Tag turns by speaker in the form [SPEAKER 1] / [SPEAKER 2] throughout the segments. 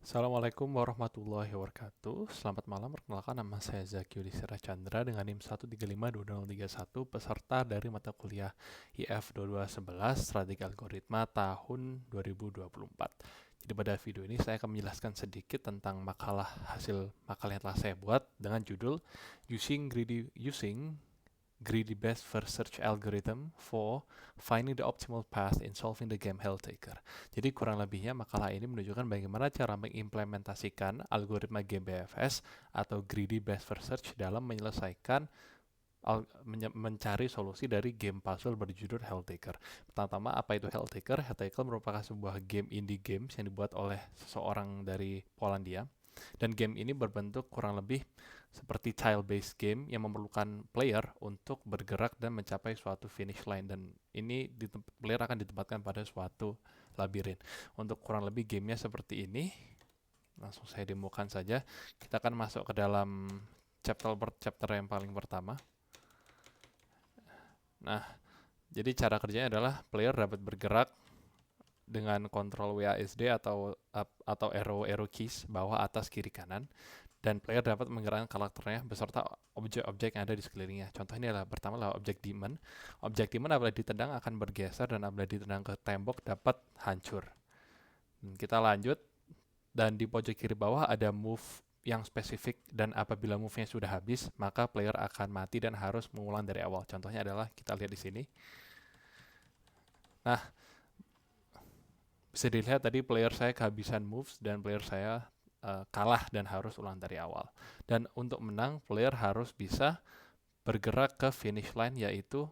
[SPEAKER 1] Assalamualaikum warahmatullahi wabarakatuh. Selamat malam, perkenalkan nama saya Zaki Yudhistira Chandra dengan NIM 1352031, peserta dari mata kuliah IF 2211 Strategi Algoritma tahun 2024. Jadi pada video ini saya akan menjelaskan sedikit tentang hasil makalah yang telah saya buat dengan judul Using Greedy Best First Search Algorithm for Finding the Optimal Path in Solving the Game Helltaker. Jadi kurang lebihnya makalah ini menunjukkan bagaimana cara mengimplementasikan algoritma game BFS atau Greedy Best First Search dalam menyelesaikan mencari solusi dari game puzzle berjudul Helltaker. Pertama-tama, apa itu Helltaker? Helltaker merupakan sebuah game indie games yang dibuat oleh seseorang dari Polandia. Dan game ini berbentuk kurang lebih seperti tile-based game yang memerlukan player untuk bergerak dan mencapai suatu finish line. Dan ini player akan ditempatkan pada suatu labirin. Untuk kurang lebih gamenya seperti ini, langsung saya demokan saja. Kita akan masuk ke dalam chapter yang paling pertama. Nah, jadi cara kerjanya adalah player dapat bergerak dengan kontrol WASD atau arrow keys bawah, atas, kiri, kanan, dan player dapat menggerakkan karakternya beserta objek-objek yang ada di sekelilingnya. Contohnya adalah pertama adalah objek demon. Objek demon apabila ditendang akan bergeser dan apabila ditendang ke tembok dapat hancur. Kita lanjut, dan di pojok kiri bawah ada move yang spesifik, dan apabila move-nya sudah habis maka player akan mati dan harus mengulang dari awal. Contohnya adalah kita lihat di sini. Nah, bisa dilihat tadi player saya kehabisan moves dan player saya kalah dan harus ulang dari awal. Dan untuk menang, player harus bisa bergerak ke finish line, yaitu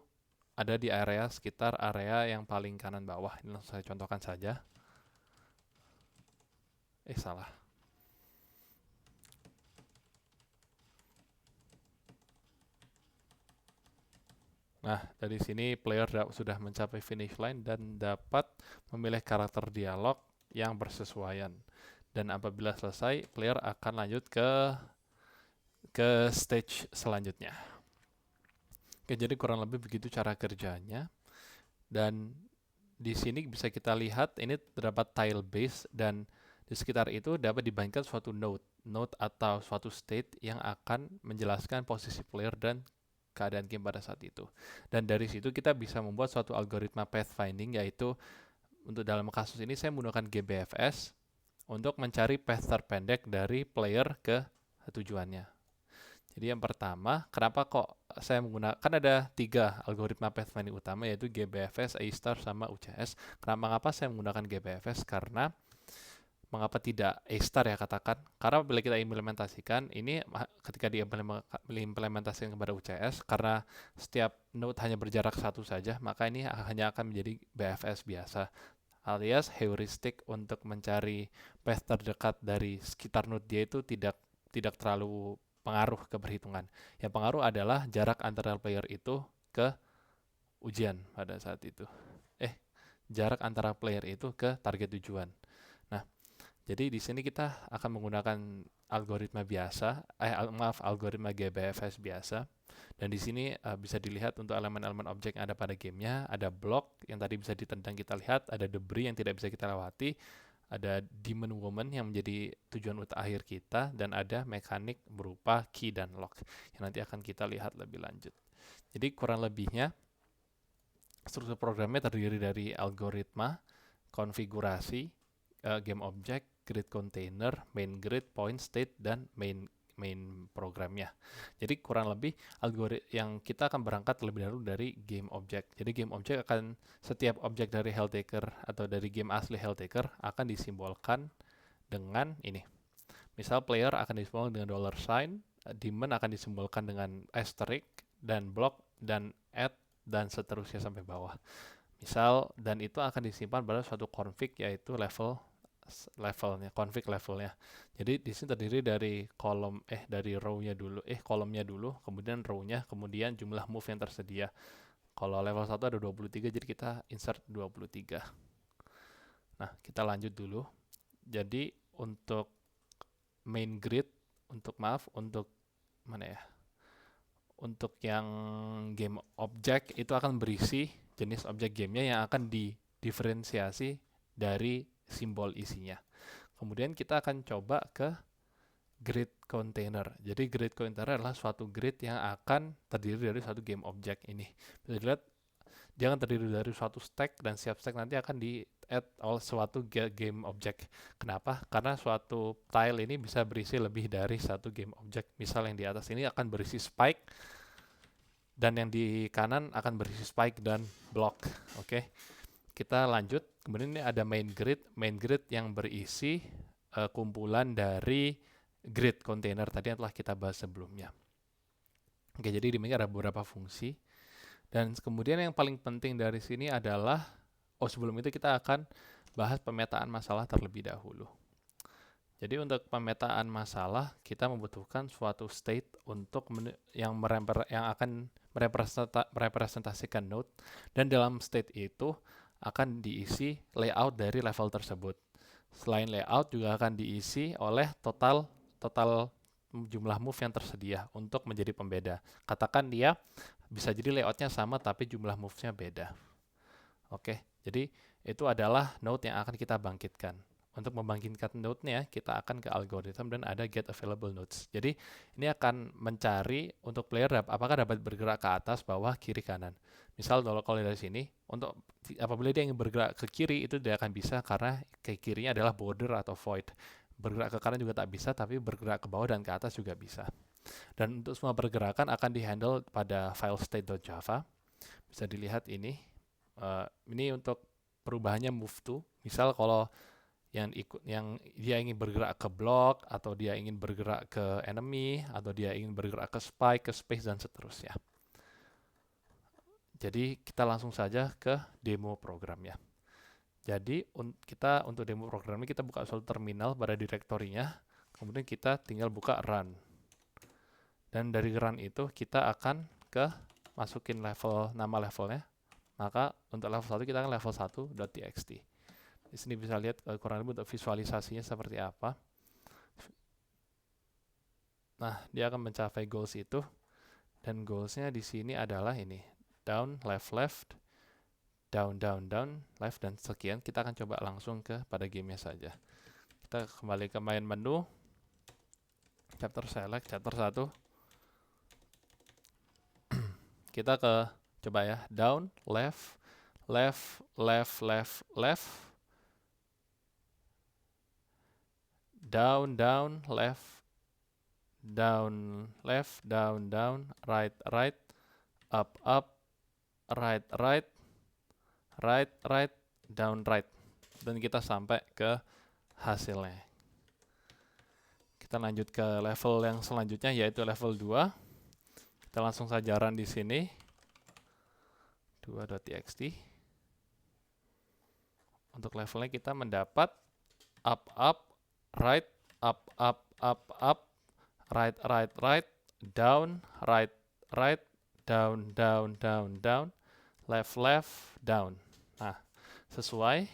[SPEAKER 1] ada di area sekitar area yang paling kanan bawah. Ini langsung saya contohkan saja. Salah. Nah, dari sini player sudah mencapai finish line dan dapat memilih karakter dialog yang bersesuaian. Dan apabila selesai, player akan lanjut ke stage selanjutnya. Oke, jadi kurang lebih begitu cara kerjanya. Dan di sini bisa kita lihat ini terdapat tile base, dan di sekitar itu dapat dibagikan suatu node atau suatu state yang akan menjelaskan posisi player dan keadaan game pada saat itu. Dan dari situ kita bisa membuat suatu algoritma pathfinding, yaitu untuk dalam kasus ini saya menggunakan GBFS untuk mencari path terpendek dari player ke tujuannya. Jadi yang pertama, kenapa kok saya menggunakan, ada 3 algoritma pathfinding utama, yaitu GBFS, A-star, sama UCS. Kenapa saya menggunakan GBFS? Karena mengapa tidak A-star ya katakan? Karena bila kita implementasikan ini, ketika diimplementasikan kepada UCS, karena setiap node hanya berjarak satu saja, maka ini hanya akan menjadi BFS biasa, alias heuristik untuk mencari path terdekat dari sekitar node dia itu tidak terlalu pengaruh ke perhitungan. Yang pengaruh adalah jarak antara player itu ke ujian pada saat itu. Jarak antara player itu ke target tujuan. Nah, jadi di sini kita akan menggunakan algoritma biasa, algoritma GBFS biasa. Dan di sini bisa dilihat untuk elemen-elemen objek yang ada pada gamenya, ada block yang tadi bisa ditendang kita lihat, ada debris yang tidak bisa kita lewati, ada demon woman yang menjadi tujuan akhir kita, dan ada mekanik berupa key dan lock yang nanti akan kita lihat lebih lanjut. Jadi kurang lebihnya struktur programnya terdiri dari algoritma, konfigurasi, game object, grid container, main grid, point state, dan main programnya. Jadi kurang lebih yang kita akan berangkat terlebih dahulu dari game object. Jadi game object akan, setiap objek dari Helltaker atau dari game asli Helltaker akan disimbolkan dengan ini. Misal player akan disimbolkan dengan $sign, demon akan disimbolkan dengan asterisk, dan block, dan add, dan seterusnya sampai bawah. Misal, dan itu akan disimpan pada suatu config, yaitu levelnya, config levelnya. Jadi di sini terdiri dari kolomnya dulu, kemudian row-nya, kemudian jumlah move yang tersedia. Kalau level 1 ada 23, jadi kita insert 23. Nah, kita lanjut dulu. Jadi untuk main grid, untuk mana ya? Untuk yang game object itu akan berisi jenis objek gamenya yang akan didiferensiasi dari simbol isinya. Kemudian kita akan coba ke grid container. Jadi grid container adalah suatu grid yang akan terdiri dari suatu game object ini. Bisa dilihat dia akan terdiri dari suatu stack, dan setiap stack nanti akan di-add oleh suatu game object. Kenapa? Karena suatu tile ini bisa berisi lebih dari satu game object. Misal yang di atas ini akan berisi spike, dan yang di kanan akan berisi spike dan block. Oke, kita lanjut. Kemudian ini ada main grid yang berisi kumpulan dari grid container tadi yang telah kita bahas sebelumnya. Oke, jadi di sini ada beberapa fungsi. Dan kemudian yang paling penting dari sini adalah, sebelum itu kita akan bahas pemetaan masalah terlebih dahulu. Jadi untuk pemetaan masalah, kita membutuhkan suatu state untuk yang akan merepresentasikan node, dan dalam state itu akan diisi layout dari level tersebut. Selain layout juga akan diisi oleh total jumlah move yang tersedia untuk menjadi pembeda. Katakan dia bisa jadi layoutnya sama tapi jumlah move-nya beda. Oke, jadi itu adalah node yang akan kita bangkitkan. Untuk membangkitkan node-nya, kita akan ke algorithm dan ada get available nodes. Jadi ini akan mencari untuk player apakah dapat bergerak ke atas, bawah, kiri, kanan. Misal kalau dari sini, untuk apabila dia ingin bergerak ke kiri, itu dia akan bisa karena ke kirinya adalah border atau void. Bergerak ke kanan juga tak bisa, tapi bergerak ke bawah dan ke atas juga bisa. Dan untuk semua pergerakan akan dihandle pada file state.java. Bisa dilihat ini. Ini untuk perubahannya move to. Misal kalau yang dia ingin bergerak ke block, atau dia ingin bergerak ke enemy, atau dia ingin bergerak ke spike, ke space, dan seterusnya. Jadi kita langsung saja ke demo programnya. Jadi kita untuk demo programnya kita buka suatu terminal pada direktorinya, kemudian kita tinggal buka run. Dan dari run itu kita akan masukin nama levelnya. Maka untuk level 1 kita akan level 1.txt. Di sini bisa lihat kurang lebih untuk visualisasinya seperti apa. Nah, dia akan mencapai goals itu, dan goalsnya di sini adalah ini, down, left, down, left, dan sekian. Kita akan coba langsung pada gamenya saja. Kita kembali ke main menu, chapter select, chapter 1. Kita coba ya, down, left, down, left, down, right, up, right, down, right. Dan kita sampai ke hasilnya. Kita lanjut ke level yang selanjutnya, yaitu level 2. Kita langsung saja run di sini. 2.txt. Untuk levelnya kita mendapat up, right, up, right, down, right, down, left, down. Nah, sesuai.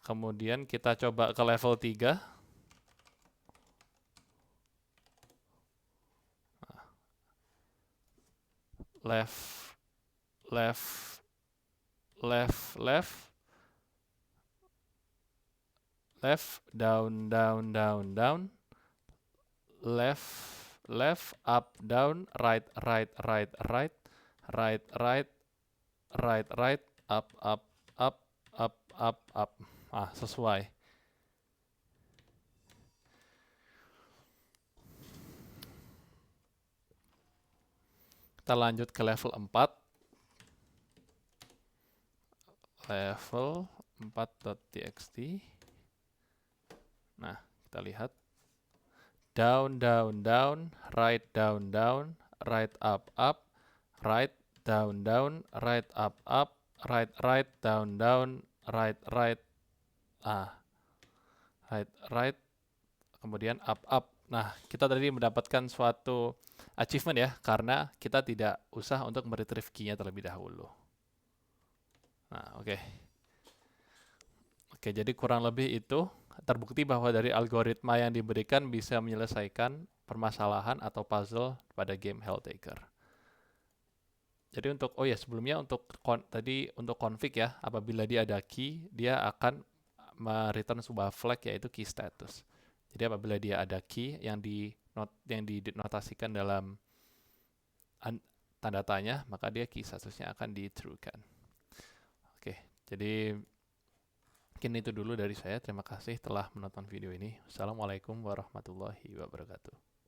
[SPEAKER 1] Kemudian kita coba ke level 3. Left, down, left, up, down, right, up. Sesuai. Kita lanjut ke level 4. Level 4.txt. Nah, kita lihat. Down, right, up, right, down, right, up, right, down, right, right, kemudian up. Nah, kita tadi mendapatkan suatu achievement ya, karena kita tidak usah untuk meretrieve key-nya terlebih dahulu. Nah, oke. Oke, jadi kurang lebih itu terbukti bahwa dari algoritma yang diberikan bisa menyelesaikan permasalahan atau puzzle pada game Helltaker. Jadi untuk oh ya sebelumnya untuk tadi untuk config ya, apabila dia ada key, dia akan return sebuah flag yaitu key status. Jadi apabila dia ada key yang dinotasikan dalam tanda tanya, maka dia key statusnya akan di true kan. Oke, jadi mungkin itu dulu dari saya. Terima kasih telah menonton video ini. Assalamualaikum warahmatullahi wabarakatuh.